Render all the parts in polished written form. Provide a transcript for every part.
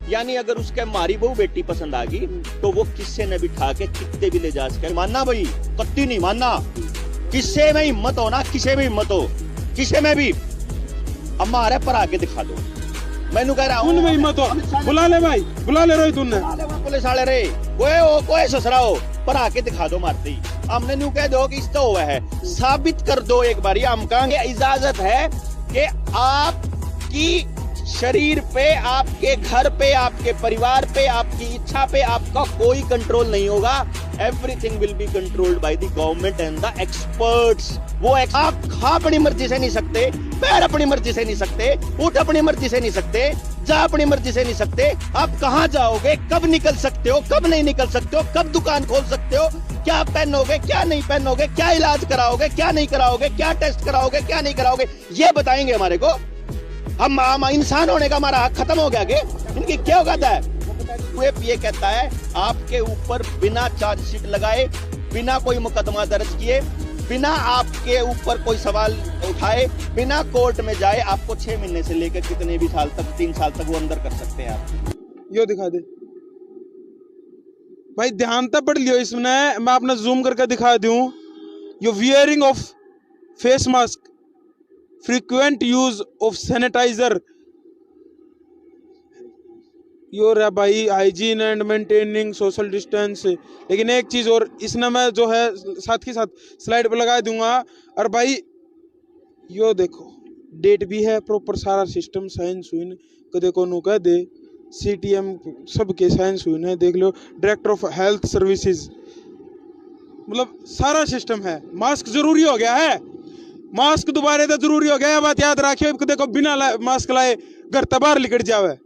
यानी अगर उसके हमारी बहू बेटी पसंद आ गई तो वो किससे न बिठा के कितने भी ले जा सके। मानना भाई, कत्ती नहीं मानना। किससे में हिम्मत हो ना, किसे में हिम्मत हो, किसे में भी अम्मा आ रहे पर आके दिखा दो। मैंने कह रहा हूँ हिम्मत हो, बुला ले भाई, बुला ले रोहित तुमने पुलिस वाले रे कोई ससरा हो पर आके दिखा दो मारते ही। हमने न्यू कह दो कि इस तो हुआ है, साबित कर दो एक बार। हम कहेंगे इजाजत है कि आपकी शरीर पे, आपके घर पे, आपके परिवार पे, आपकी इच्छा पे आपका कोई कंट्रोल नहीं होगा। Everything will be controlled by the government and the experts. वो आप खा अपनी मर्जी से नहीं सकते, पैर अपनी मर्जी से नहीं सकते, उठ अपनी मर्जी से नहीं सकते, जा अपनी मर्जी से नहीं सकते। आप कहां जाओगे, कब निकल सकते हो, कब नहीं निकल सकते हो, कब दुकान खोल सकते हो, क्या पहनोगे, क्या नहीं पहनोगे, क्या इलाज कराओगे, क्या नहीं कराओगे, क्या टेस्ट कराओगे, क्या नहीं कराओगे, ये बताएंगे हमारे को। हम इंसान होने का हमारा हक खत्म हो गया कि इनकी क्या औकात है। ये कहता है आपके ऊपर बिना चार्जशीट लगाए, बिना कोई मुकदमा दर्ज किए, बिना आपके ऊपर कोई सवाल उठाए, बिना कोर्ट में जाए आपको 6 महीने से लेकर कितने भी साल तक, 3 साल तक वो अंदर कर सकते हैं। आप यो दिखा दे भाई, ध्यान तक पढ़ लियो इसमें। मैं अपना जूम करके दिखा दूं। Yo wearing of face mask, frequent use of sanitiser, your है भाई hygiene and maintaining social distance. लेकिन एक चीज और इसने मैं जो है साथ ही साथ स्लाइड पर लगा दूंगा। और भाई यो देखो डेट भी है प्रॉपर, सारा सिस्टम साइन सुइन कदे को नु कह दे, CTM सबके साइन सुइन है, देख लो डायरेक्टर ऑफ हेल्थ सर्विसेज, मतलब सारा सिस्टम है। मास्क जरूरी हो गया है, मास्क दोबारा तो जरूरी हो गया है, बात याद रखियो। देखो बिना मास्क लाए घर तक बाहर निकल जावे।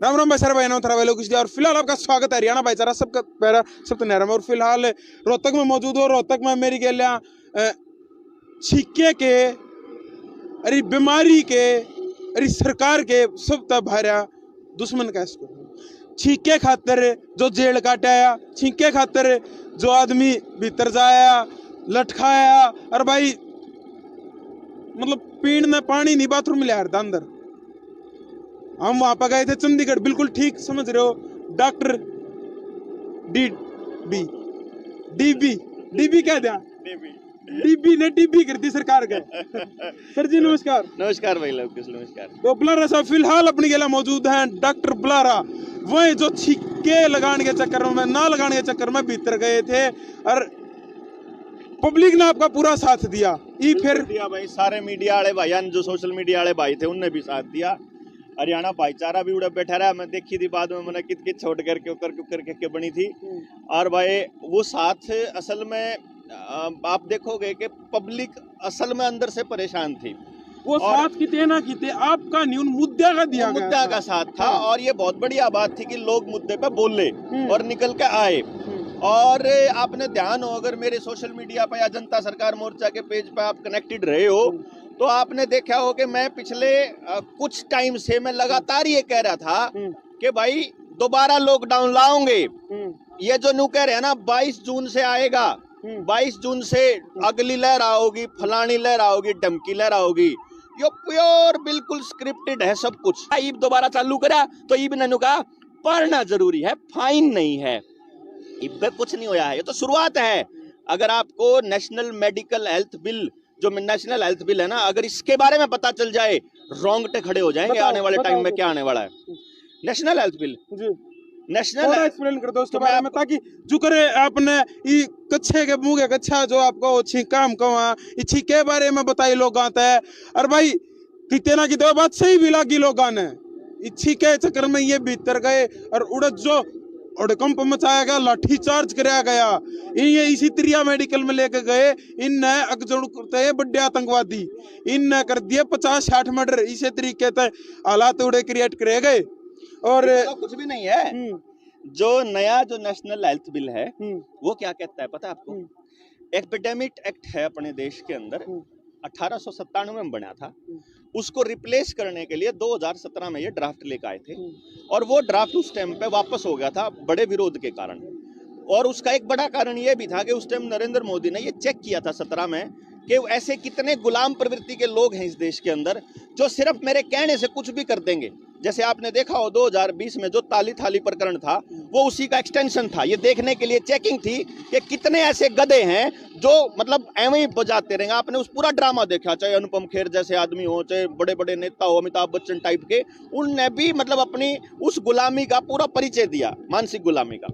राम राम भाई सारे भाई नौथरा भाई लोग। और फिलहाल आपका स्वागत है हरियाणा भाईचारा सबका पैरा सब तो नहर में। और फिलहाल रोहतक में मौजूद हो। रोहतक में मेरी गलियां छीके के, अरे बीमारी के, अरे सरकार के सब तक भार्या दुश्मन कैसे को छीके खातर जो जेल काटाया, छीके खातर जो आदमी भीतर जाया लटकाया। और भाई मतलब पीण ने पानी नहीं, बाथरूम ले आया था अंदर। हम वहां पर गए थे चंडीगढ़, बिल्कुल ठीक समझ रहे हो। डॉक्टर डीबी क्या दिया, डीबी ने डीबी कर दी सरकार का। सर जी नमस्कार। नमस्कार भाई लोग, नमस्कार। तो बुलारा साहब फिलहाल अपनी गेला मौजूद हैं डॉक्टर बुलारा, वही जो छिक्के लगाने के चक्कर में, ना लगाने के चक्कर में भीतर गए थे और पब्लिक ने आपका पूरा साथ दिया। फिर दिया भाई, सारे मीडिया वाले भाई, जो सोशल मीडिया वाले भाई थे उनने भी साथ दिया। हरियाणा भाईचारा भी उड़े बैठा रहा। मैं देखी थी बाद में, मैंने कित छोड़ करके करके बनी थी। और भाई वो साथ असल में आप देखोगे कि पब्लिक असल में अंदर से परेशान थी। वो साथ किते ना किते आपका न्यून मुद्दा का दिया, मुद्दा का साथ था। और ये बहुत बढ़िया बात थी कि लोग मुद्दे पे बोले और निकल के आए। और आपने ध्यान हो, अगर मेरे सोशल मीडिया पे या जनता सरकार मोर्चा के पेज पे आप कनेक्टेड रहे हो तो आपने देखा हो कि मैं पिछले कुछ टाइम से मैं लगातार ये कह रहा था कि भाई दोबारा लॉकडाउन लाओगे। ये जो न्यू कह रहे हैं ना 22 जून से आएगा, 22 जून से अगली लहर आओगी, फलानी लहर आओगी, धमकी लहर आओगी। यो प्योर बिल्कुल स्क्रिप्टेड है सब कुछ। ईब दोबारा चालू करा तो ईब ने कहा पढ़ना जरूरी है, फाइन नहीं है। ईब पे कुछ नहीं होया है, ये तो शुरुआत है। अगर आपको नेशनल मेडिकल हेल्थ बिल, जो नेशनल हेल्थ बिल है ना, अगर इसके बारे में पता चल जाए रोंगटे खड़े हो जाएंगे। आने वाले टाइम में क्या आने वाला है, national health bill, national explain कर दो उसके बारे में, ताकि जो करे आपने ये कच्छे के मुंह के कच्छा जो आपको छीका हमको छीके बारे में बताई लोग आते हैं। और भाई कितने ना कितने बात सही भी लगी लोगों ने, छीके चक्कर में ये भीतर गए और उड़द जो कंप मचाया गया, लाठी चार्ज कराया गया। ये इसी त्रिया मेडिकल में लेके गए, इनने अगजोड़ करते बड़े आतंकवादी, इनने कर दिए 50-60 मर्डर। इसी तरीके से हालात उड़े क्रिएट करे गए। और तो कुछ भी नहीं है। जो नया जो नेशनल हेल्थ बिल है वो क्या कहता है पता है आपको? एपिडेमिक एक्ट है अपने देश के अंदर, 1897 में बना था। उसको रिप्लेस करने के लिए 2017 में ये ड्राफ्ट लेकर आए थे और वो ड्राफ्ट उस टाइम पे वापस हो गया था बड़े विरोध के कारण। और उसका एक बड़ा कारण ये भी था कि उस टाइम नरेंद्र मोदी ने ये चेक किया था 17 में कि ऐसे कितने गुलाम प्रवृत्ति के लोग हैं इस देश के अंदर जो सिर्फ मेरे कहने से कुछ भी कर देंगे। जैसे आपने देखा हो 2020 में जो ताली थाली प्रकरण था वो उसी का एक्सटेंशन था। ये देखने के लिए चेकिंग थी कि कितने ऐसे गधे हैं जो मतलब एवं ही बजाते रहेंगे। आपने उस पूरा ड्रामा देखा, चाहे अनुपम खेर जैसे आदमी हो, चाहे बड़े बड़े नेता हो, अमिताभ बच्चन टाइप के, उनने भी मतलब अपनी उस गुलामी का पूरा परिचय दिया, मानसिक गुलामी का।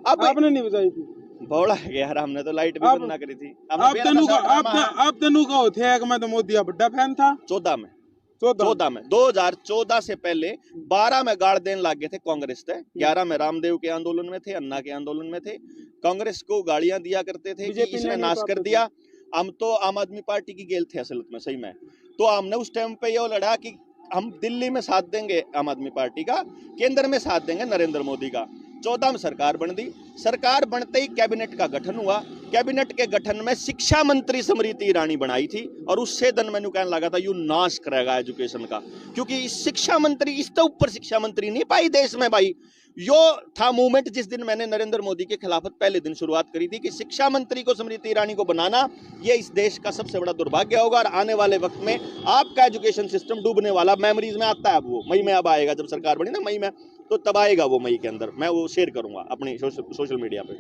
अब आपने नहीं बजाई थी, बौड़ा है यार, हमने तो लाइट भी बंद ना करी थी। आप तनु का होते हैं कि मैं तो मोदी का बड़ा फैन था। 14 में 2014 से पहले 12 में गाड़ देने लग गए थे कांग्रेस थे। 11 में रामदेव के आंदोलन में थे, अन्ना के आंदोलन में थे, कांग्रेस को गाड़ियां दिया करते थे कि इसने नाश कर दिया। हम तो आम आदमी पार्टी की गेल थे असल में, सही में। तो हमने उस टाइम पे ये लड़ा कि हम दिल्ली में साथ देंगे आम आदमी पार्टी का, केंद्र में साथ देंगे नरेंद्र मोदी का। 14 में सरकार बन दी। सरकार बनते ही कैबिनेट का गठन हुआ। कैबिनेट के गठन में शिक्षा मंत्री स्मृति ईरानी बनाई थी और उससे दिन मैंने कहने लगा था यू नाश करेगा एजुकेशन का, क्योंकि शिक्षा मंत्री इससे ऊपर शिक्षा मंत्री नहीं पाई देश में भाई। यो था मूवमेंट जिस दिन मैंने नरेंद्र मोदी के खिलाफत पहले दिन शुरुआत करी थी कि शिक्षा मंत्री को स्मृति ईरानी को बनाना ये इस देश का सबसे बड़ा दुर्भाग्य होगा और आने वाले वक्त में आपका एजुकेशन सिस्टम डूबने वाला। मेमोरीज में आता है, अब वो मई में अब आएगा, जब सरकार बनी ना मई में, तो तब आएगा वो मई के अंदर। मैं वो शेयर करूंगा अपनी सोशल मीडिया पे।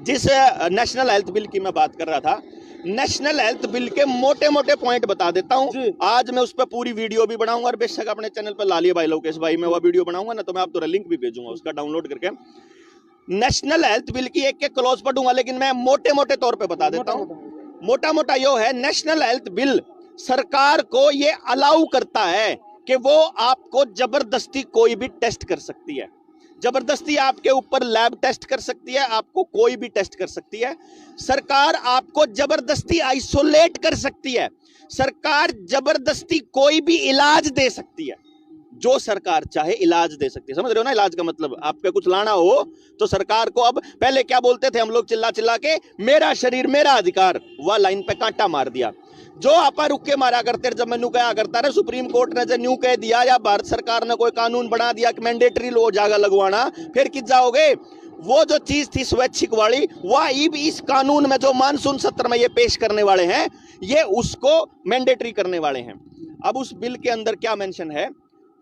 जिस नेशनल हेल्थ बिल की मैं बात कर रहा था, नेशनल हेल्थ बिल के मोटे मोटे पॉइंट बता देता हूं। आज मैं उस पर पूरी वीडियो भी बनाऊंगा और बेशक अपने चैनल पर लालिए भाई लोकेश भाई में वह वीडियो बनाऊंगा ना, तो मैं आपको लिंक भी भेजूंगा उसका डाउनलोड करके। नेशनल हेल्थ बिल की एक क्लॉज पढ़ूंगा, लेकिन मैं मोटे मोटे तौर पे बता देता हूं। मोटा मोटा यो है, नेशनल हेल्थ बिल सरकार को ये अलाउ करता है कि वो आपको जबरदस्ती कोई भी टेस्ट कर सकती है, जबरदस्ती आपके ऊपर लैब टेस्ट कर सकती है, आपको कोई भी टेस्ट कर सकती है। सरकार आपको जबरदस्ती आइसोलेट कर सकती है, सरकार जबरदस्ती कोई भी इलाज दे सकती है, जो सरकार चाहे इलाज दे सकती है। समझ रहे हो ना इलाज का मतलब? आपके कुछ लाना हो तो सरकार को, अब पहले क्या बोलते थे हम लोग चिल्ला चिल्ला के, मेरा शरीर मेरा अधिकार, वह लाइन पे कांटा मार दिया। जो आपा रुक के मारा करते, जब मैनू कहा करता है सुप्रीम कोर्ट ने जो न्यू कह दिया या भारत सरकार ने कोई कानून बना दिया कि मैंडेटरी लो जागा लगवाना, फिर किस जाओगे? वो जो चीज थी स्वैच्छिक वाली, वह इस कानून में जो मानसून सत्र में ये पेश करने वाले हैं, ये उसको मैंडेटरी करने वाले हैं। अब उस बिल के अंदर क्या मेंशन है?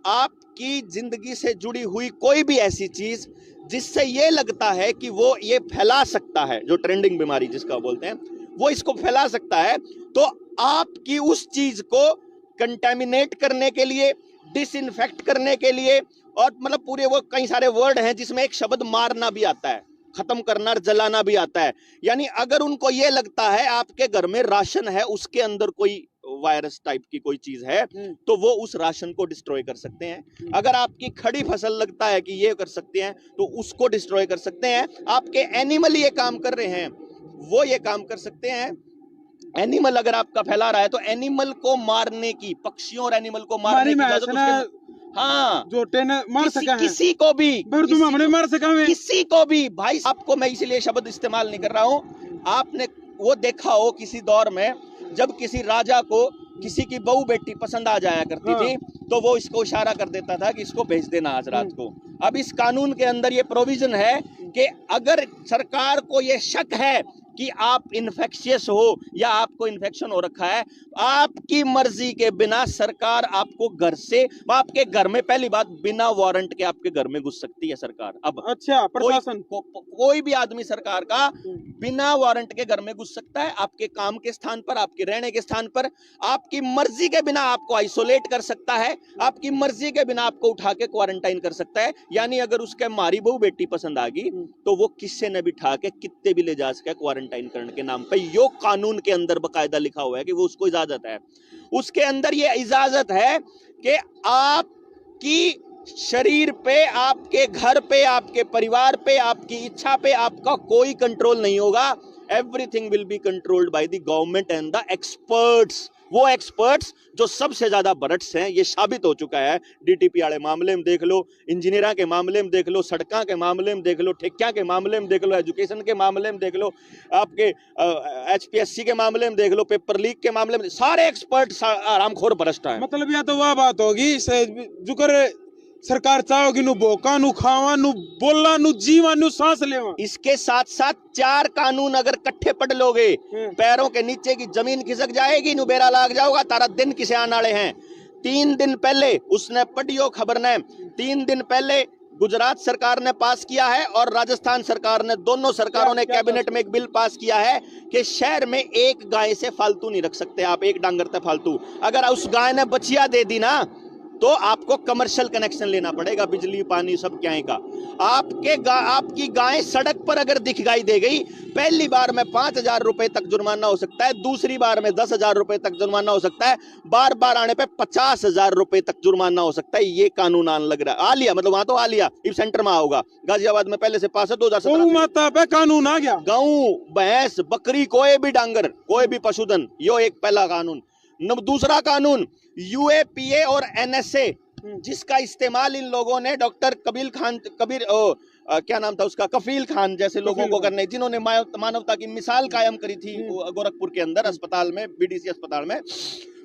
आपकी जिंदगी से जुड़ी हुई कोई भी ऐसी चीज जिससे ये लगता है कि वो ये फैला सकता है, जो ट्रेंडिंग बीमारी जिसका बोलते हैं, वो इसको फैला सकता है, तो आपकी उस चीज को कंटेमिनेट करने के लिए, डिसइंफेक्ट करने के लिए, और मतलब पूरे वो कई सारे वर्ड हैं जिसमें एक शब्द मारना भी आता है, खत्म करना, जलाना भी आता है। यानी अगर उनको ये लगता है आपके घर में राशन है, उसके अंदर कोई वायरस टाइप की कोई चीज है, तो वो उस राशन को डिस्ट्रॉय कर सकते हैं। अगर आपकी खड़ी फसल लगता है कि ये कर सकते हैं, तो उसको डिस्ट्रॉय कर सकते हैं। आपके एनिमल ये काम कर रहे हैं, वो ये काम कर सकते हैं। एनिमल अगर आपका फैला रहा है तो एनिमल को मारने की, पक्षियों और एनिमल को मारने की इजाजत उसके, हाँ, जो मार सका है किसी को भी, मार सका है किसी को भी। भाई आपको मैं इसलिए शब्द इस्तेमाल नहीं कर रहा हूं, आपने वो देखा हो किसी दौर में जब किसी राजा को किसी की बहू बेटी पसंद आ जाया करती थी, तो वो इसको इशारा कर देता था कि इसको भेज देना आज रात को। अब इस कानून के अंदर ये प्रोविजन है कि अगर सरकार को ये शक है कि आप इन्फेक्शियस हो या आपको इन्फेक्शन हो रखा है, आपकी मर्जी के बिना सरकार आपको घर से, आपके घर में पहली बात बिना वारंट के आपके घर में घुस सकती है सरकार। अब अच्छा, प्रशासन कोई भी आदमी सरकार का बिना वारंट के घर में घुस सकता है, आपके काम के स्थान पर, आपके रहने के स्थान पर, आपकी मर्जी के बिना आपको आइसोलेट कर सकता है, आपकी मर्जी के बिना आपको उठा के क्वारंटाइन कर सकता है। यानी अगर उसके मारी बहू बेटी पसंद आ गई तो वो किससे न बिठा के कितने भी ले जा सके क्वारंटाइन करने के नाम पे। यो कानून के अंदर बकायदा लिखा हुआ है कि वो उसको इजाजत है। उसके अंदर ये इजाजत है कि आपकी शरीर पे, आपके घर पे, आपके परिवार पे, आपकी इच्छा पे आपका कोई कंट्रोल नहीं होगा। Everything will be controlled by the government and the experts. वो एक्सपर्ट्स जो सबसे ज्यादा बरट्स हैं, ये साबित हो चुका है। डीटीपी वाले मामले में देख लो, इंजीनियरा के मामले में देख लो, सड़कों के मामले में देख लो, ठेकिया के मामले में देख लो, एजुकेशन के मामले में देख लो, आपके HPSC के मामले में देख लो, पेपर लीक के मामले में, सारे एक्सपर्ट आरामखोर भ्रष्ट हैं। मतलब या तो वह बात होगी जुकर सरकार चाहोगी नु भोका नु खावा नु बोला नु जीवा नु सांस लेवा। इसके साथ साथ 4 कानून अगर इकट्ठे पढ़ लोगे, पैरों के नीचे की जमीन खिसक जाएगी, नु बेरा लाग जाओगा, तारा दिन किसे आने वाले हैं। 3 दिन पहले उसने पढ़ियो खबर ने 3 दिन पहले गुजरात सरकार ने पास किया है और राजस्थान सरकार ने, दोनों सरकारों ने कैबिनेट में एक बिल पास किया है कि शहर में एक गाय से फालतू नहीं रख सकते आप, एक डांगर से फालतू। अगर उस गाय ने बछिया दे दी ना तो आपको कमर्शियल कनेक्शन लेना पड़ेगा, बिजली पानी सब क्या का। आपकी गाय सड़क पर अगर दिखाई दे गई, पहली बार में 5,000 रुपए तक जुर्माना हो सकता है, दूसरी बार में 10,000 रुपए तक जुर्माना हो सकता है, बार बार आने पे 50,000 रुपए तक जुर्माना हो सकता है। ये कानून आने लग रहा है। आ लिया मतलब वहां तो आ लिया, इस सेंटर में होगा, गाजियाबाद में पहले से पास है 2017 माता पे कानून आ गया। गऊ भैंस बकरी कोई भी डांगर कोई भी पशुधन, यो एक पहला कानून। दूसरा कानून यूएपीए और एनएसए, जिसका इस्तेमाल इन लोगों ने डॉक्टर क्या नाम था उसका, कफील खान जैसे लोगों को करने, जिन्होंने मानवता की मिसाल कायम करी थी गोरखपुर के अंदर अस्पताल में, बीडीसी अस्पताल में,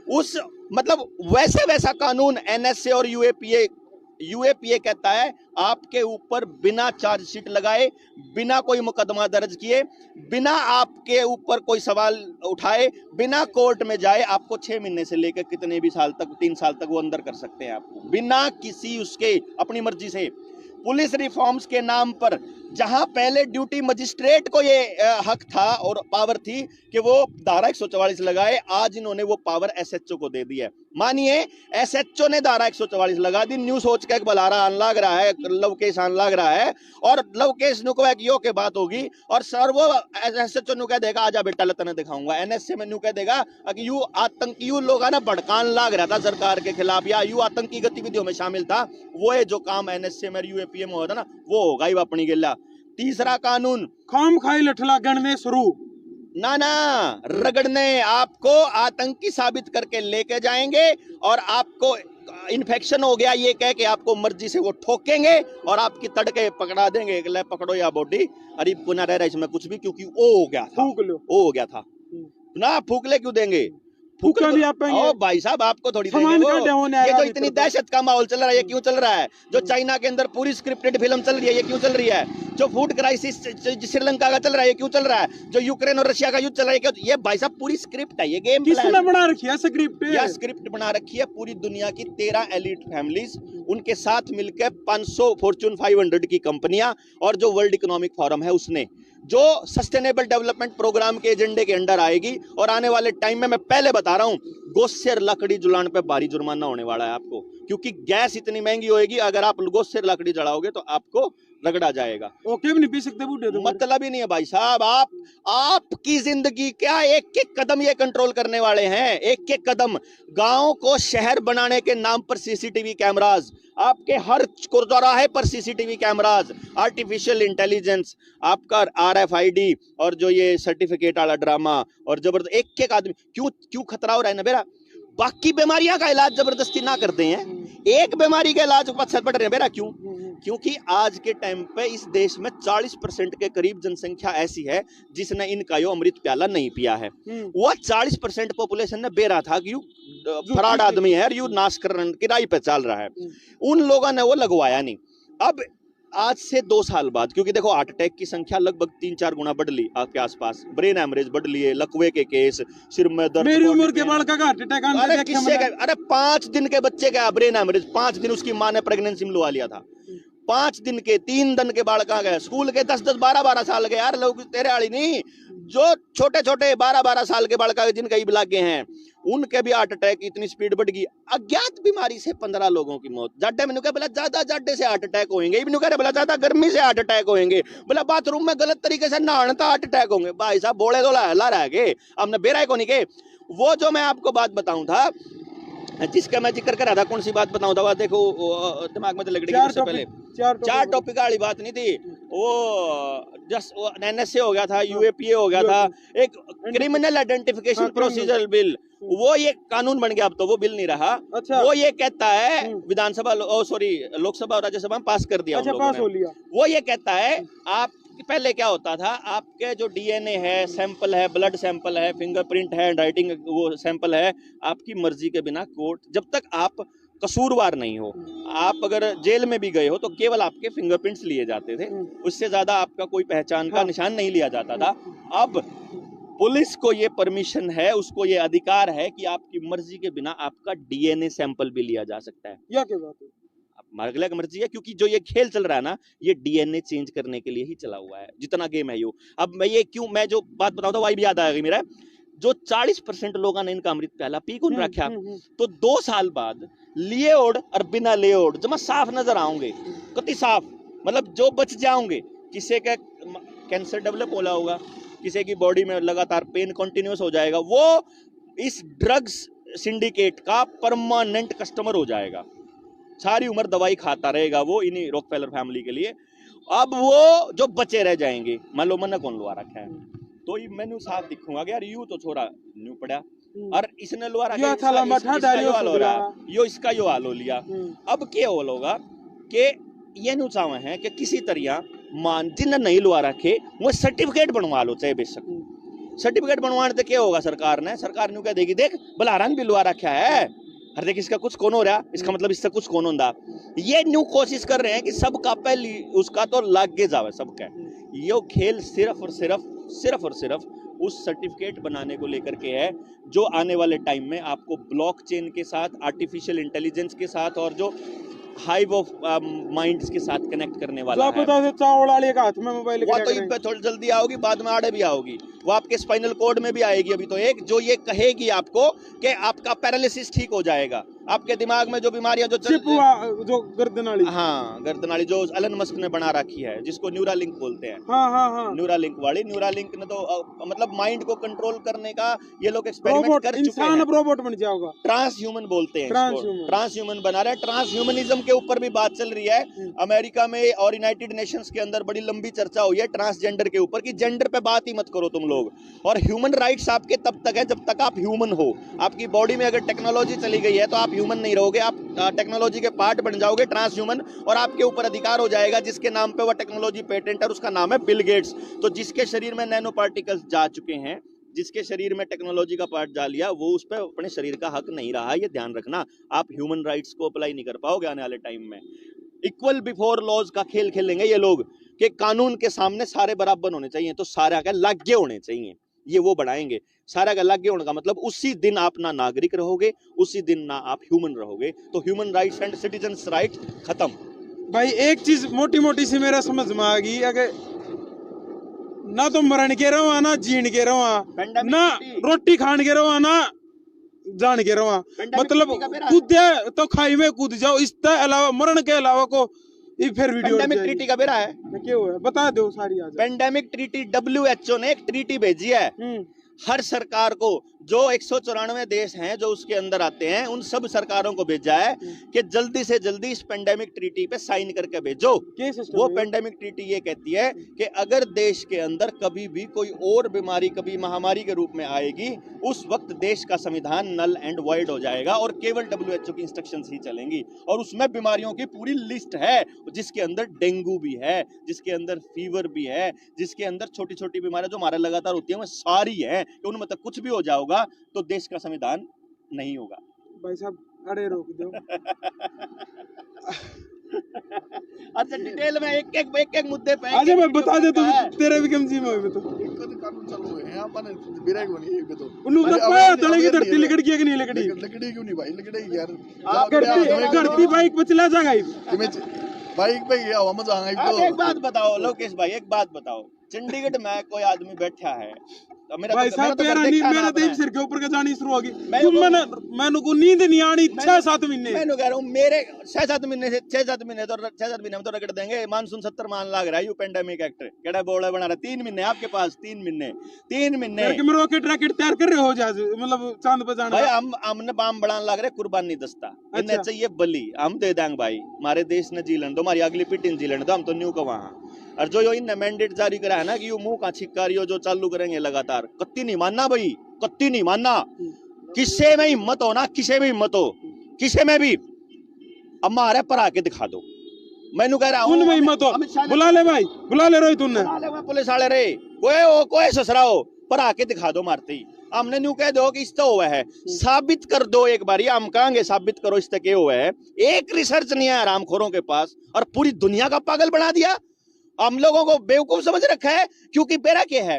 उस मतलब वैसा कानून एनएसए और यूएपीए कहता है आपके ऊपर बिना चार्जशीट लगाए, बिना कोई मुकदमा दर्ज किए, बिना आपके ऊपर कोई सवाल उठाए, बिना कोर्ट में जाए, आपको 6 महीने से लेकर कितने भी साल तक, 3 साल तक वो अंदर कर सकते हैं आपको, बिना किसी उसके अपनी मर्जी से। पुलिस रिफॉर्म्स के नाम पर, जहां पहले ड्यूटी मजिस्ट्रेट को ये हक था और पावर थी कि वो धारा 144 लगाए, आज इन्होंने वो पावर एसएचओ को दे दी है। मानिए एसएचओ ने धारा 144 लगा दी, न्यू सोच के बलारा आन लग रहा है, लवकेश आन लग रहा है, और लवकेश नु को यो के बात होगी और सर वो एसएचओ नु कह देगा आजा बेटा लतने दिखाऊंगा, एनएसए में नु कह देगा कि यू आतंकी, यू लोग ना भड़कान लाग रहा था सरकार के खिलाफ या यू आतंकी गतिविधियों में शामिल था, वो है जो काम एनएसए में यूएपीए में होता ना, वो होगा ही अपनी गिल्ला। तीसरा कानून खाम खाई लठला गणने शुरू ना रगड़ने, आपको आतंकी साबित करके लेके जाएंगे और आपको इन्फेक्शन हो गया ये कह के आपको मर्जी से वो ठोकेंगे और आपकी तड़के पकड़ा देंगे, ले पकड़ो या बॉडी, अरे पुनः रह रहा इसमें कुछ भी, क्योंकि वो हो गया था, वो हो गया था ना, फूकले क्यों देंगे, फूका भी आप ओ भाई साहब आपको थोड़ी देंगे वो। ये जो इतनी दहशत का माहौल चल रहा है ये क्यों चल रहा है, जो चाइना के अंदर पूरी स्क्रिप्टेड फिल्म चल रही है ये क्यों चल रही है, जो फूड क्राइसिस श्रीलंका का चल रहा है ये क्यों चल रहा है, जो यूक्रेन और रशिया का युद्ध चल रहा है ये भाई साहब पूरी स्क्रिप्ट है, ये गेम किसने बना रखी है स्क्रिप्ट, यह स्क्रिप्ट बना रखी है पूरी दुनिया की 13 एलिट फैमिलीज, उनके साथ मिलकर 500 फॉर्च्यून 500 की कंपनियां और जो वर्ल्ड इकोनॉमिक फोरम है उसने, जो सस्टेनेबल डेवलपमेंट प्रोग्राम के एजेंडे के अंडर आएगी। और आने वाले टाइम में मैं पहले बता रहा हूं, गोसेर लकड़ी जलाने पे भारी जुर्माना होने वाला है आपको, क्योंकि गैस इतनी महंगी होएगी, अगर आप गोसेर लकड़ी जलाओगे तो आपको रगड़ा जाएगा। ओके भी नहीं पी सकते बूढ़े तो मतलब ही नहीं है भाई साहब, आपकी जिंदगी क्या एक एक कदम ये कंट्रोल करने वाले हैं, एक एक कदम। गांव को शहर बनाने के नाम पर सीसीटीवी कैमराज, आपके हर चौराहे पर सीसीटीवी कैमराज, आर्टिफिशियल इंटेलिजेंस, आपका RFID और जो ये सर्टिफिकेट वाला ड्रामा, और जबरदस्त एक एक आदमी क्यों खतरा हो रहा है ना बेरा, बाकी बीमारियां का इलाज जबरदस्ती ना करते हैं, एक बीमारी का इलाज पत्थर पड़ रहे हैं बेरा, क्यों? क्योंकि आज के टाइम पे इस देश में 40% के करीब जनसंख्या ऐसी है जिसने इनका यो अमृत प्याला नहीं पिया है। वो 40% पॉपुलेशन ने बेरा था कि यू फराड आदमी है और यू नाश करने की राह पे चल रहा है, उन लोगों ने वो लगवाया नहीं। अब आज से 2 साल बाद, क्योंकि देखो हार्ट अटैक की संख्या लगभग 3-4 गुना बढ़ ली आपके आसपास, ब्रेन हेमरेज बढ़ लिए, लकवे के केस, सिर में दर्द, मेरी उम्र के बालका का हार्ट अटैक अरे किससे का, अरे 5 दिन के बच्चे का ब्रेन हेमरेज, 5 दिन उसकी माँ ने प्रेगनेंसी में लुआ लिया था, 5 दिन के 3 दिन के बालका गए, स्कूल के 10-10 12-12 साल के, यार लोग तेरे वाली नहीं, जो छोटे-छोटे 12-12 साल के बालका जिनका ही लागे हैं उनके भी हार्ट अटैक इतनी स्पीड बढ़ गई। अज्ञात बीमारी से 15 लोगों की मौत। जाडे मैंने कहा बोला ज्यादा जाडे से हार्ट अटैक होंगे, इब्नू कह रहे बोला ज्यादा गर्मी से हार्ट अटैक होंगे, बोला बाथरूम में गलत तरीके से नहाना था हार्ट अटैक होंगे। भाई साहब बोले तो ला रह गए, हमने बेरा को नहीं के। वो जो मैं आपको बात बताऊं था, जिसका मैं जिक्र कर रहा था, कौन सी बात बताऊं था, देखो दिमाग में तो लग रही उससे पहले 4 टॉपिक वाली बात नहीं थी, वो जस्ट एनएसए हो गया था, यूएपीए हो गया था, एक क्रिमिनल आइडेंटिफिकेशन प्रोसीजर बिल, वो ये कानून बन गया, अब तो वो बिल नहीं रहा। अच्छा। वो ये कहता है विधानसभा लोकसभा और राज्यसभा में पास कर दिया, अच्छा, पास हो लिया। वो ये कहता है आप पहले क्या होता था, आपके जो डीएनए है, सैंपल है, ब्लड सैंपल है, फिंगरप्रिंट है, राइटिंग वो सैंपल है, आपकी मर्जी के बिना कोर्ट, जब तक आप कसूरवार नहीं हो, आप अगर जेल में भी गए हो तो केवल आपके फिंगरप्रिंट्स लिए जाते थे, उससे ज्यादा आपका कोई पहचान का निशान नहीं लिया जाता था। अब पुलिस को ये परमिशन है, उसको ये अधिकार है कि आपकी मर्जी के बिना आपका डीएनए सैंपल भी लिया जा सकता है। या क्या बात है, अलग मर्जी है, क्योंकि जो ये खेल चल रहा है ना, ये डीएनए चेंज करने के लिए ही चला हुआ है, जितना गेम है यो। अब मैं जो बात बताऊं वही भी याद आ गई मेरा, जो 40% लोगों ने इनका अमृत प्याला पी कौन रखा, तो 2 साल बाद लियोड और बिना लियोड जमा साफ नजर आओगे, कति साफ, मतलब जो बच जाओगे, किसी का कैंसर डेवलप होला होगा, किसी की बॉडी में लगातार पेन कंटिन्यूस हो जाएगा, वो इस ड्रग्स सिंडिकेट का परमानेंट कस्टमर हो जाएगा, सारी उम्र दवाई खाता रहेगा वो इन्हीं रॉकफेलर फैमिली के लिए। अब वो जो बचे रह जाएंगे, मान लो मैंने कौन लुआ रखा है, तो ये मैंने साथ दिखूंगा कि यार यू तो छोरा न्यू पड़ा और इसने लुआ रखा, इसका यो हाल हो लिया। अब क्या हो होगा कि ये नु चाहे हैं कि किसी तरह मान जिन्हें नहीं लुआ रखे वो सर्टिफिकेट बनवा लो, चाहे बेशक सर्टिफिकेट बनवाने से क्या होगा, सरकार न्यू कह देगी देख बलारंग भी लुआ रखा है, हर देख इसका कुछ कौन हो रहा, इसका मतलब इससे कुछ कौन होता। ये न्यू कोशिश कर रहे हैं कि सबका पहली उसका तो लागे जावे सबका। ये खेल सिर्फ और सिर्फ उस सर्टिफिकेट बनाने को लेकर के है, जो आने वाले टाइम में आपको ब्लॉकचेन के साथ, आर्टिफिशियल इंटेलिजेंस के साथ और जो हाइव ऑफ माइंड्स के साथ कनेक्ट करने वाला है। चावल वाले का हाथ में मोबाइल, वो तो इन पे थोड़ी जल्दी आओगी, बाद में आड़े भी आओगी, वो आपके स्पाइनल कोड में भी आएगी अभी तो एक, जो ये कहेगी आपको कि आपका पैरालिसिस ठीक हो जाएगा, आपके दिमाग में जो बीमारियां जो गर्दनाली, हाँ गर्दनाली जो एलन मस्क ने बना रखी है, जिसको न्यूरालिंक बोलते हैं, न्यूरालिंक ने तो मतलब माइंड को कंट्रोल करने का ये लोग एक्सपेरिमेंट कर चुके हैं। रोबोट बन जाएगा, ट्रांस ह्यूमन बोलते हैं, ट्रांस ह्यूमन बना रहे हैं। ट्रांस ह्यूमनिज्म के ऊपर भी बात चल रही है अमेरिका में और यूनाइटेड नेशंस के अंदर, बड़ी लंबी चर्चा हुई है ट्रांसजेंडर के ऊपर कि जेंडर पे बात ही मत करो तुम लोग। और ह्यूमन राइट्स आपके तब तक है जब तक आप ह्यूमन हो। आपकी बॉडी में अगर टेक्नोलॉजी चली गई है तो आप ह्यूमन नहीं रहोगे, आप टेक्नोलॉजी के पार्ट बन जाओगे, ट्रांस ह्यूमन, और आपके ऊपर अधिकार हो जाएगा जिसके नाम पे वो टेक्नोलॉजी पेटेंट है, उसका नाम है बिल गेट्स। तो जिसके शरीर में नैनो पार्टिकल्स जा चुके हैं, जिसके शरीर में टेक्नोलॉजी का पार्ट जा लिया, वो उस पर अपने शरीर का हक नहीं रहा, ये ध्यान रखना। आप ह्यूमन राइट्स को अप्लाई नहीं कर पाओगे आने वाले टाइम में। इक्वल बिफोर लॉज का खेल खेलेंगे ये लोग कि कानून के सामने सारे बराबर होने चाहिए, तो सारे के लागे होने चाहिए, ये वो बढ़ाएंगे। सारा का लागे होने का मतलब उसी दिन आप ना नागरिक रहोगे, उसी दिन ना आप ह्यूमन रहोगे, तो human rights and citizens right खत्म। भाई एक चीज मोटी मोटी सी मेरा समझ में आ गई, अगर ना तो मरण के रहो ना जीण के रहो, ना रोटी खान के रहो ना जान के रहो, मतलब कूदे तो खाई में कूद जाओ, इसके अलावा मरण के अलावा को ये फिर वीडियो पेंडेमिक ट्रीटी का बेरा है, क्या हुआ बता दो सारी। आज पेंडेमिक ट्रीटी WHO ने एक ट्रीटी भेजी है हर सरकार को, जो 194 देश हैं जो उसके अंदर आते हैं, उन सब सरकारों को भेजा है कि जल्दी से जल्दी इस पेंडेमिक ट्रीटी पे साइन करके भेजो। वो पेंडेमिक ट्रीटी ये कहती है कि अगर देश के अंदर कभी भी कोई और बीमारी, कभी महामारी के रूप में आएगी, उस वक्त देश का संविधान नल एंड वॉइड हो जाएगा और केवल WHO की इंस्ट्रक्शंस ही चलेंगी। और उसमें बीमारियों की पूरी लिस्ट है, जिसके अंदर डेंगू भी है, जिसके अंदर फीवर भी है, जिसके अंदर छोटी छोटी बीमारियां जो हमारे लगातार होती है वो सारी है, कि उनमें तक कुछ भी हो जाओगा तो देश का संविधान नहीं होगा। भाई साहब अरे रोक दो। अच्छा डिटेल में एक मुद्दे पे अच्छा मैं बता दे, तुम तेरे भी कम जीमा में तो कानून चालू है अपन बिराग बनी है तो उन्होंने तो पाया तड़ेगी धरती लिकड़ी है कि नहीं लिकड़ी, लिकड़ी क्यों नहीं भाई, लिकड़ी घर यार की बाइक पे चला जाएगा बाइक पे गया हवा में जाएगा। तो एक बात बताओ लोकेश भाई, एक बात बताओ, चंडीगढ़ में कोई आदमी बैठा है तो मेरा भाई साहब मेरा तो सिर के ऊपर का जानी शुरू होगी, मैंने को नींद नहीं आनी 6-7 महीने। मैं कह रहा हूँ मेरे 6-7 महीने से 6-7 महीने तो 6-7 महीने में तो रगड़ देंगे। मानसून 70 मान लग रहा है, यू पेंडेमिक एक्ट केड़ा बोला बना रहा, 3 महीने आपके पास, 3 महीने रॉकेट तैयार कर रहे हो जा, मतलब चांद पे जाना। भाई हमने बाम बढ़ाने लग रहे, कुर्बानी दस्ता इन्हें चाहिए बलि, हम दे देंगे भाई, हमारे देश ने जी लेने दो, हमारी अगली पीढ़ी ने जी लेने दो, हम तो न्यू का वहाँ। और जो इन मैंडेट जारी करा है ना कि यू मुंह का छिक्कारियो जो चालू करेंगे लगातार, कत्ती नहीं मानना भाई, कत्ती नहीं मानना। किसे में हिम्मत हो ना, किसे में हिम्मत हो, किसे में भी अम्मा आ रहे पर आके दिखा दो। मैनू कह रहा हूँ उनमें हिम्मत हो, बुला ले भाई, बुला ले रोहित उन्हें, पुलिस वाले रे कोई ससरा हो पर आके दिखा दो मारते ही। हमने न्यू कह दो कि इस तो हुआ है, साबित कर दो एक बार, हम कहेंगे साबित करो इस तक हुआ है। एक रिसर्च नहीं है आरामखोरों के पास और पूरी दुनिया का पागल बना दिया, हम लोगों को बेवकूफ समझ रखा है। क्योंकि बेरा क्या है,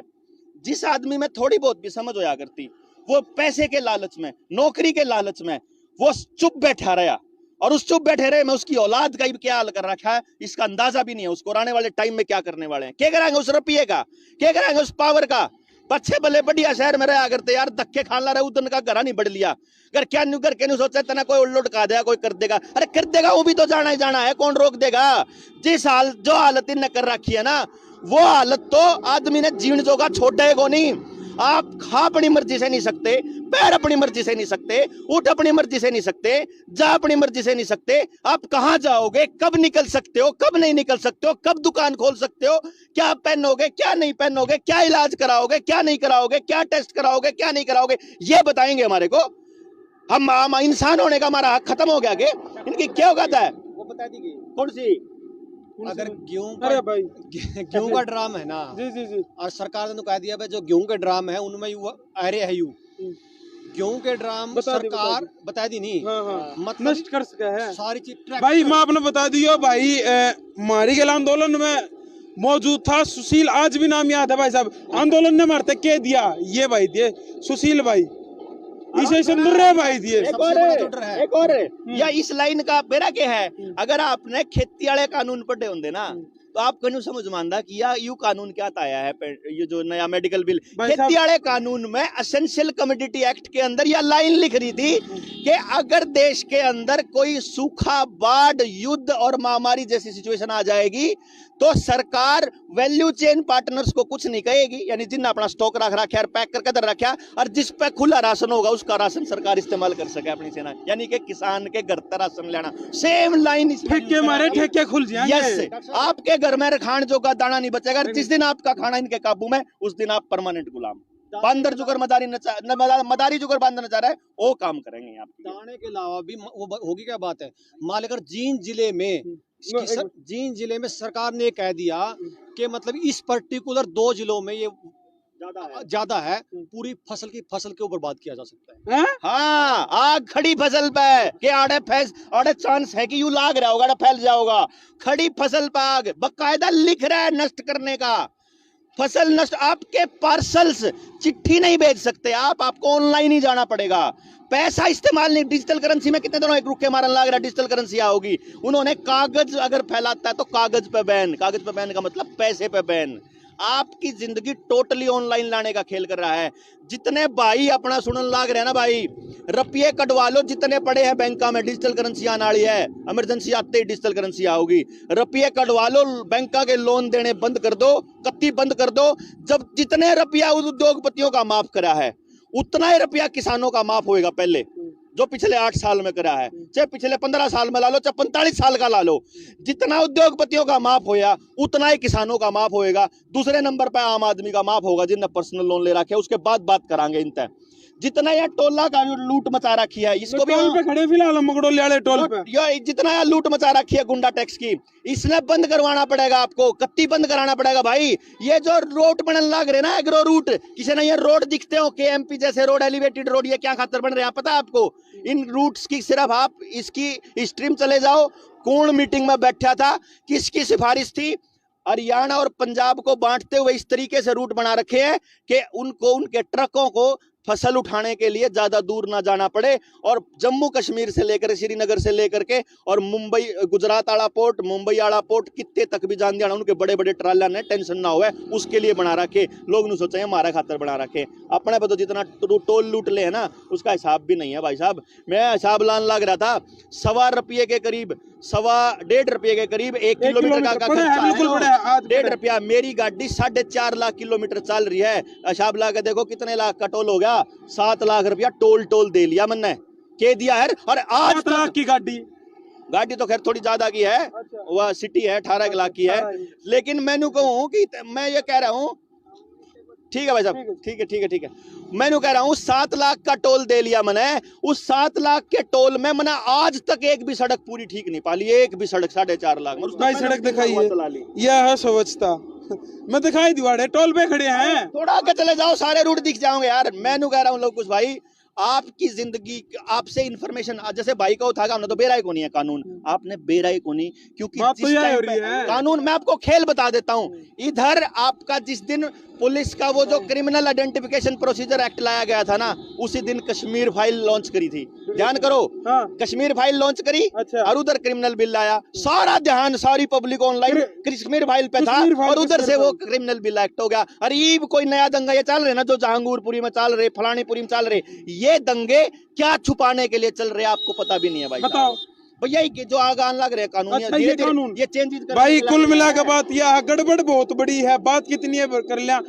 जिस आदमी में थोड़ी बहुत भी समझ होया करती, वो पैसे के लालच में, नौकरी के लालच में वो चुप बैठा रहा, और उस चुप बैठे रहे में उसकी औलाद का भी क्या हाल कर रखा है इसका अंदाजा भी नहीं है उसको। आने वाले टाइम में क्या करने वाले हैं, क्या कराएंगे उस रुपये का, क्या कराएंगे उस पावर का। पच्छे भले बढ़िया शहर में रहा करते यार, धक्के खाना रहे उधर का घर नहीं बढ़ लिया, कर क्या न्यू करके नहीं सोचा तना कोई उल्लुट का देगा, कोई कर देगा। अरे कर देगा, वो भी तो जाना ही जाना है, कौन रोक देगा। जिस हाल जो हालत इनने कर रखी है ना, वो हालत तो आदमी ने जीण जोगा छोड़ेगा नहीं। आप खा अपनी मर्जी से नहीं सकते, पैर अपनी मर्जी से नहीं सकते, उठ अपनी मर्जी से नहीं सकते, जा अपनी मर्जी से नहीं सकते। आप कहां जाओगे, कब निकल सकते हो, कब नहीं निकल सकते हो, कब दुकान खोल सकते हो, क्या पहनोगे, क्या नहीं पहनोगे, क्या इलाज कराओगे, क्या नहीं कराओगे, क्या टेस्ट कराओगे, क्या नहीं कराओगे, ये बताएंगे हमारे को। हम इंसान होने का हमारा हक खत्म हो गया कि इनकी क्या औकात है, वो बता दी गई। कौन सी। अगर अरे भाई गेहूं का ड्राम है ना, जी और सरकार ने तो कह दिया भाई जो गेहूं के ड्राम है उनमें यू अरे है यू गेहूं के ड्राम सरकार बता दी नहीं, हाँ। मतलब नष्ट कर सका है सारी चीज भाई। मैं आपने बता दियो भाई, मारी गेल आंदोलन में मौजूद था सुशील, आज भी नाम याद है भाई साहब। आंदोलन ने मारते के दिया ये भाई दिए सुशील भाई, इसे सुंदर है भाई दिए। एक और या इस लाइन का बेरा क्या है, अगर आपने खेती वाले कानून पढ़े होंगे ना तो आपको नहीं समझ मानदा कि यू कानून क्या आया है, ये जो नया मेडिकल बिल खेती वाले कानून में एसेंशियल कमोडिटी एक्ट के अंदर यह लाइन लिख रही थी कि अगर देश के अंदर कोई सूखा, बाढ़, युद्ध और महामारी जैसी सिचुएशन आ जाएगी तो सरकार वैल्यू चेन पार्टनर्स को कुछ नहीं कहेगी, यानी जिन अपना स्टॉक रख रखा है, पैक करके दर रखा, और जिस पे खुला राशन होगा उसका राशन सरकार इस्तेमाल कर सके अपनी सेना, यानी कि किसान के घर तक राशन लेना। सेम लाइन ठेके मारे ठेके खुल जाएंगे। यस, आपके घर में खान जो का दाना नहीं बचेगा, जिस दिन आपका खाना इनके काबू में उस दिन आप परमानेंट गुलाम। बंदर जुगर मदारी जुगर बांधना चाह रहा है वो काम करेंगे आप। दाने के अलावा भी वो होगी क्या बात है, मान लेकर जींद जिले में सरकार ने कह दिया कि मतलब इस पर्टिकुलर 2 जिलों में ये ज्यादा है, पूरी फसल को बर्बाद किया जा सकता है। हाँ, आग खड़ी फसल पे के आड़े चांस है कि यू लाग रहा होगा, फैल जाओगा। खड़ी फसल पे आग बकायदा लिख रहा है नष्ट करने का, फसल नष्ट। आपके पार्सल्स चिट्ठी नहीं भेज सकते आप, आपको ऑनलाइन ही जाना पड़ेगा। पैसा इस्तेमाल नहीं, डिजिटल करेंसी में कितने दिनों एक रुके मारन लग रहा है, डिजिटल करेंसी होगी। उन्होंने कागज अगर फैलाता है तो कागज पे बैन, कागज पे बैन का मतलब पैसे पे बैन। आपकी जिंदगी टोटली ऑनलाइन लाने का खेल कर रहा है। जितने भाई अपना सुनन लाग रहे हैं ना भाई, रुपये कटवा लो जितने पड़े हैं बैंका में, डिजिटल करेंसी आने वाली है, इमरजेंसी आते ही डिजिटल करेंसी आओगी। रुपये कटवा लो, बैंका के लोन देने बंद कर दो, कत्ती बंद कर दो। जब जितने रुपया उद्योगपतियों का माफ करा है उतना ही रुपया किसानों का माफ होएगा पहले, जो पिछले 8 साल में करा है, चाहे पिछले 15 साल में ला लो, चाहे 45 साल का ला लो। जितना उद्योगपतियों का माफ होया उतना ही किसानों का माफ होएगा। दूसरे नंबर पर आम आदमी का माफ होगा जिनने पर्सनल लोन ले रखे, उसके बाद बात करांगे इन तय। जितना यह टोला का लूट मचा रखी है, इसको भी टोल पे खड़े फिलहाल मगडोली वाले टोल पे, जितना यह लूट मचा रखी है गुंडा टैक्स की, इसने बंद करवाना पड़ेगा आपको, कत्ती बंद कराना पड़ेगा भाई। ये जो रोड बनने लग रहे ना, एग्रो रूट, किसी ने ये रोड दिखते हो KMP जैसे रोड, एलिवेटेड रोड, ये क्या खातर बन रहे हैं पता है आपको? इन रूट्स की सिर्फ आप इसकी स्ट्रीम चले जाओ, कौन मीटिंग में बैठा था, किसकी सिफारिश थी। हरियाणा और पंजाब को बांटते हुए इस तरीके से रूट बना रखे हैं कि उनको, उनके ट्रकों को फसल उठाने के लिए ज्यादा दूर ना जाना पड़े, और जम्मू कश्मीर से लेकर श्रीनगर से लेकर के और मुंबई, गुजरात वाला पोर्ट, मुंबई वाला पोर्ट कितने तक भी जान दिया, उनके बड़े बड़े ट्राला ने टेंशन ना हुए उसके लिए बना रखे। लोग नहीं सोचे हमारा खातर बना रखे, अपने पे तो जितना टोल लूट ले है ना उसका हिसाब भी नहीं है भाई साहब। मैं हिसाब लान लग रहा था, 1.25 रुपये के करीब, 1.5 रुपये के करीब 1 किलोमीटर का खर्चा है, 1.5 रुपया। मेरी गाड़ी 4.5 लाख किलोमीटर चल रही है, हिसाब ला के देखो कितने लाख का टोल हो गया। 7 लाख रुपया टोल दे लिया मैंने, के दिया है। और आज 7 लाख की गाड़ी तो खैर थोड़ी ज्यादा की है, वह सिटी है 18 लाख की है। लेकिन मैंने कहूँ कि मैं ये कह रहा हूँ, ठीक है भाई साहब, ठीक है, मैंने कह रहा हूँ 7 लाख का टोल दे लिया मैंने। उस 7 लाख के टोल में मैंने आज तक एक भी सड़क पूरी ठीक नहीं पाली, एक भी सड़क 4.5 लाख में भाई सड़क दिखाई है, यह है स्वच्छता। मैं दिखाई दिवाड़े टोल पे खड़े हैं, थोड़ा आगे चले जाओ सारे रूट दिख जाओगे यार। मैंने कह रहा हूँ लोग कुछ भाई, आपकी जिंदगी आपसे इंफॉर्मेशन, जैसे भाई का उठागा, हमने तो बेराई को नहीं है कानून, आपने बेराई को नहीं, क्योंकि बात तो जिस यही टाइम हो पे रही है। कानून, मैं आपको खेल बता देता हूं, इधर आपका जिस दिन पुलिस का वो जो क्रिमिनल आइडेंटिफिकेशन प्रोसीजर एक्ट लाया गया था ना, उसी दिन कश्मीर फाइल लॉन्च करी थी, ध्यान करो। हाँ। कश्मीर फाइल लॉन्च करी, अच्छा। और उधर क्रिमिनल बिल आया, सारा ध्यान, सारी पब्लिक ऑनलाइन कश्मीर फाइल पे था, कश्मीर फाइल, और उधर से कश्मीर वो फाइल। क्रिमिनल बिल एक्ट हो गया। अरे ये कोई नया दंगा ये चल रहे ना, जो जहांगीरपुरी में चल रहे, फलानीपुरी में चल रहे, ये दंगे क्या छुपाने के लिए चल रहे, आपको पता भी नहीं है भाई। बताओ भैया ये जो आगान लग रहे हैं कानून, अच्छा, ये कानून ये चेंजेस भाई, कुल मिला के बात यह है, गड़बड़ बहुत बड़ी है। बात कितनी है कर लिया।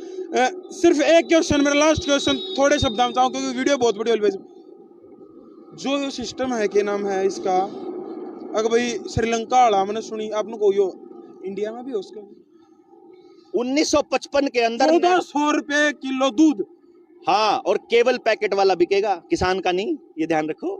सिर्फ एक क्वेश्चन, मेरा लास्ट क्वेश्चन, थोड़े शब्द में चाहूँ क्योंकि वीडियो बहुत बड़ी होगी। जो सिस्टम है, क्या नाम है इसका, अगर भाई श्रीलंका वाला मैंने सुनी, आपने को यो इंडिया में भी हो उसका 1955 के अंदर 1400 रुपए किलो दूध। हाँ, और केवल पैकेट वाला बिकेगा, किसान का नहीं, ये ध्यान रखो,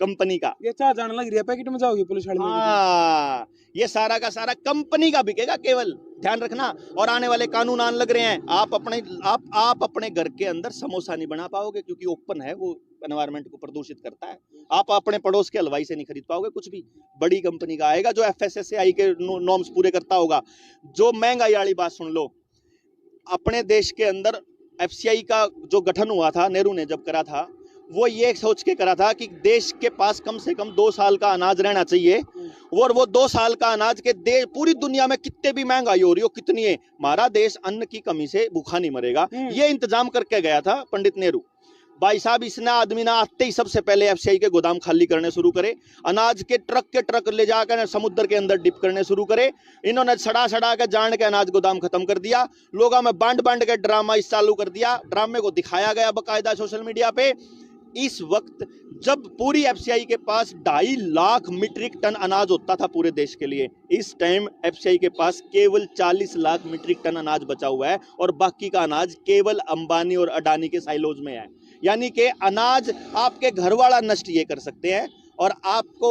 कंपनी का। ये चाह जाने लग रही है, पैकेट में जाओगे पुलिस वाले में। हाँ, ये सारा का सारा कंपनी का बिकेगा केवल, ध्यान रखना। और आने वाले कानून आने लग रहे हैं, आप अपने घर के अंदर समोसा नहीं बना पाओगे, क्योंकि ओपन है, वो एनवायरनमेंट को प्रदूषित करता है। आप अपने पड़ोस के हलवाई से नहीं खरीद पाओगे कुछ भी, बड़ी कंपनी का आएगा जो FSSAI के नॉर्म्स पूरे करता होगा। जो महंगाई वाली बात सुन लो, अपने देश के अंदर FCI का जो गठन हुआ था, नेहरू ने जब करा था, वो ये सोच के करा था कि देश के पास कम से कम 2 साल का अनाज रहना चाहिए, और वो 2 साल का अनाज के पूरी दुनिया में कितने भी महंगाई हो रही हो, कितनी है, हमारा देश अन्न की कमी से भूखा नहीं मरेगा, ये इंतजाम करके गया था पंडित नेहरू। भाई साहब, इसने आदमी ना आते ही सबसे पहले FCI के गोदाम खाली करने शुरू करे, अनाज के ट्रक ले जाकर समुद्र के अंदर डिप करने शुरू करे। इन्होंने सड़ा के जान के अनाज गोदाम खत्म कर दिया, लोगों में बांट के ड्रामा इस चालू कर दिया, ड्रामे को दिखाया गया बकायदा सोशल मीडिया पे। इस वक्त जब पूरी FCI के पास 2.5 लाख मीट्रिक टन अनाज होता था पूरे देश के लिए, इस टाइम FCI के पास केवल 40 लाख मीट्रिक टन अनाज बचा हुआ है, और बाकी का अनाज केवल अंबानी और अडानी के साइलोज में है। यानी कि अनाज आपके घर वाला नष्ट ये कर सकते हैं, और आपको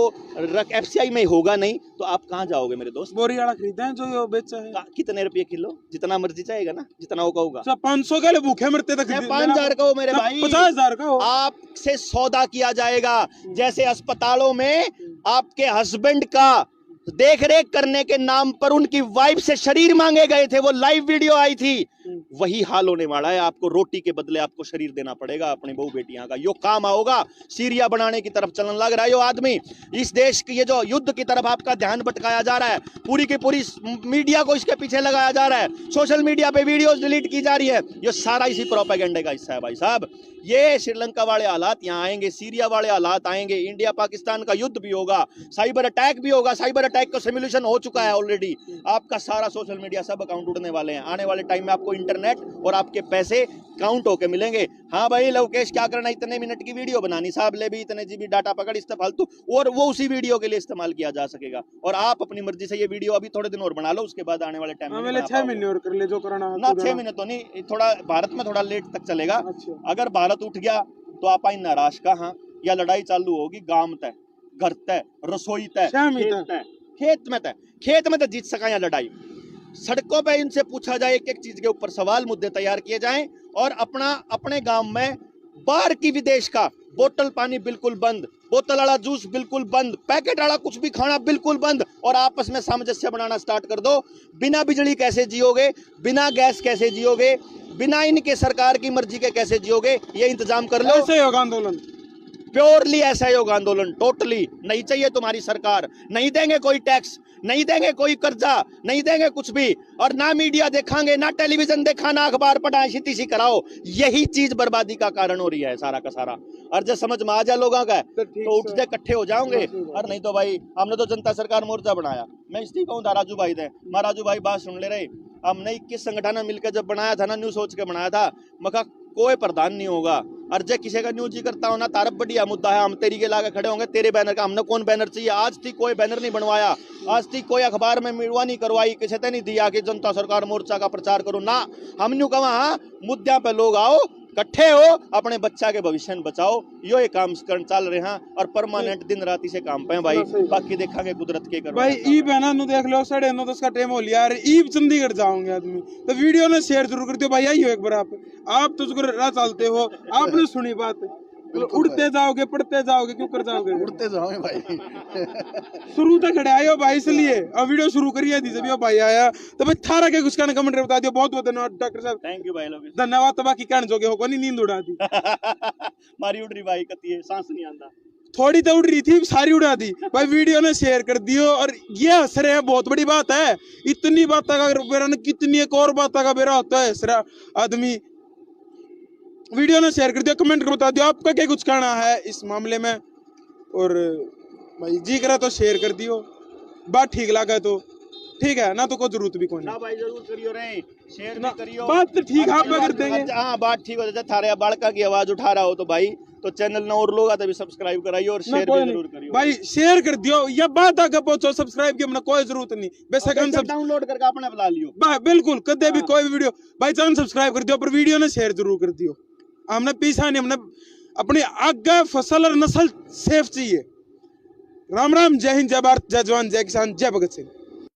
FCI में होगा नहीं तो आप कहाँ जाओगे मेरे दोस्त? बोरी वाला खरीदे हैं जो ये बेचा है। कितने रुपये किलो? जितना मर्जी चाहेगा ना, जितना होगा। 500 के लिए भूखे मरते तक 5,000 का हो मेरे भाई, 50,000 का हो। आपसे सौदा किया जाएगा, जैसे अस्पतालों में आपके हस्बैंड का देख रेख करने के नाम पर उनकी वाइफ से शरीर मांगे गए थे, वो लाइव वीडियो आई थी, वही हाल होने वाला है। आपको रोटी के बदले आपको शरीर देना पड़ेगा अपनी बहू बेटियां का। यो काम होगा, सीरिया बनाने की तरफ चलन लग रहा है यो आदमी। इस देश की ये जो युद्ध की तरफ आपका ध्यान भटकाया जा रहा है, पूरी की पूरी मीडिया को इसके पीछे लगाया जा रहा है, सोशल मीडिया पे वीडियोस डिलीट की जा रही है, ये सारा इसी प्रोपेगेंडे का हिस्सा है भाई साहब। ये श्रीलंका वाले हालात यहाँ आएंगे, सीरिया वाले हालात आएंगे, इंडिया पाकिस्तान का युद्ध भी होगा, साइबर अटैक भी होगा। साइबर अटैक का सिमुलेशन हो चुका है ऑलरेडी। आपका सारा सोशल मीडिया सब अकाउंट उड़ने वाले हैं। आने वाले टाइम में आपको इंटरनेट और आपके पैसे काउंट होके मिलेंगे। हाँ भाई लवकेश, क्या करना, इतने मिनट की वीडियो बनानी, साहब ले भी इतने GB डाटा पकड़, इस फालतू, और वो उसी वीडियो के लिए इस्तेमाल किया जा सकेगा। और आप अपनी मर्जी से ये वीडियो अभी थोड़े दिन और बना लो, उसके बाद आने वाले टाइम में 6 महीने और कर ले जो करना ना। 6 महीने तो नहीं, थोड़ा भारत में थोड़ा लेट तक चलेगा। अच्छा। अगर भारत उठ गया तो आप आई नाराज कहाँ, या लड़ाई चालू होगी गांव तय, घर तय, रसोई तय, खेत में तय जीत सका या लड़ाई। सड़कों पे इनसे पूछा जाए, एक एक चीज के ऊपर सवाल मुद्दे तैयार किए जाएं, और अपने गांव में बाहर की विदेश का बोतल पानी बिल्कुल बंद, बोतल वाला जूस बिल्कुल बंद, पैकेट वाला कुछ भी खाना बिल्कुल बंद, और आपस में सामंजस्य बनाना स्टार्ट कर दो। बिना बिजली कैसे जियोगे, बिना गैस कैसे जियोगे, बिना इनके सरकार की मर्जी के कैसे जियोगे, ये इंतजाम कर लो। ऐसे होगा आंदोलन, प्योरली ऐसा होगा आंदोलन, टोटली। नहीं चाहिए तुम्हारी सरकार, नहीं देंगे कोई टैक्स, नहीं देंगे कोई कर्जा, नहीं देंगे कुछ भी, और ना मीडिया देखांगे, ना टेलीविजन देखा, ना अखबार पढ़ा, सी कराओ। यही चीज बर्बादी का कारण हो रही है सारा का सारा। और जब समझ में आ जाए लोगों का तो उठ जाए, इकट्ठे हो जाओगे। और नहीं तो भाई, हमने तो जनता सरकार मोर्चा बनाया, मैं इसलिए कहूँ था राजू भाई दे, मैं राजू भाई बात सुन ले रहे, हमने 21 संगठन मिलकर जब बनाया था ना, न्यू सोच के बनाया था, मका कोई प्रधान नहीं होगा, और जब किसी का न्यूज ही करता हो ना, तारब बढ़िया मुद्दा है, हम तेरी के लाके खड़े होंगे, तेरे बैनर का। हमने कौन बैनर चाहिए? आज तक कोई बैनर नहीं बनवाया, आज तक कोई अखबार में मिलवा नहीं करवाई, किसी ने नहीं दिया कि जनता सरकार मोर्चा का प्रचार करो ना। हम न्यू कहा, हाँ मुद्दों पे लोग आओ, इकट्ठे हो, अपने बच्चा के भविष्य में बचाओ, यो काम चल रहे हैं, और परमानेंट दिन रात से काम पे भाई। बाकी देखेंगे कुदरत के कर भाई। ईब है ना, नु देख लो 9:30 का टाइम हो लिया यार, ईब चंडीगढ़ जाओगे आदमी, तो वीडियो ने शेयर जरूर कर दियो भाई। आई हो एक बार आप तो चलते हो, आपने सुनी बात, बिल्कुल उड़ते जाओगे पढ़ते जाओगे क्यों कर जाओगे उड़ते जाओगे भाई शुरू तक खड़े आए हो भाई इसलिए अब वीडियो शुरू करिए थी जब भाई आया तो भाई थारा के कुछ कहने कमेंट में बता दियो बहुत बहुत धन्यवाद डॉक्टर साहब थैंक यू भाई लोग धन्यवाद तो बाकी कहने जोगे हो नहीं नींद उड़ा दी मारी उड़ रही भाई कती है सांस नहीं आंदा थोड़ी तो उड़ रही थी सारी उड़ा दी भाई वीडियो ने शेयर कर दियो और ये हंस रहे हैं बहुत बड़ी बात है इतनी बात का मेरा ने कितनी एक और बात का मेरा होता है हंस आदमी वीडियो ने शेयर कर दिया कमेंट कर बता दियो आपका क्या कुछ कहना है इस मामले में और भाई जी करा तो शेयर कर दियो बात ठीक लगा तो ठीक है ना तो कोई जरूरत भी कोई ना नहीं भाई जरूर करियो रे शेयर ना भी करियो बात तो ठीक आप कर देंगे हाँ बात ठीक हो जाए थारे बालका की आवाज उठा रहा हो तो भाई तो चैनल ने और लोग आते भी सब्सक्राइब कराइए और ना शेयर कोई भी जरूर नहीं करियो भाई शेयर कर दियो या बात आगे पहुंचो सब्सक्राइब की हमने कोई जरूरत नहीं बेशक हम सब डाउनलोड करके अपने बुला लियो बिल्कुल कदे भी कोई भी वीडियो भाई चैनल सब्सक्राइब कर दियो पर वीडियो ने शेयर जरूर कर दियो हमने पीछा नहीं हमने अपनी आगे फसल और नस्ल सेफ चाहिए राम राम जय हिंद जय भारत जय जवान जय किसान जय भगत सिंह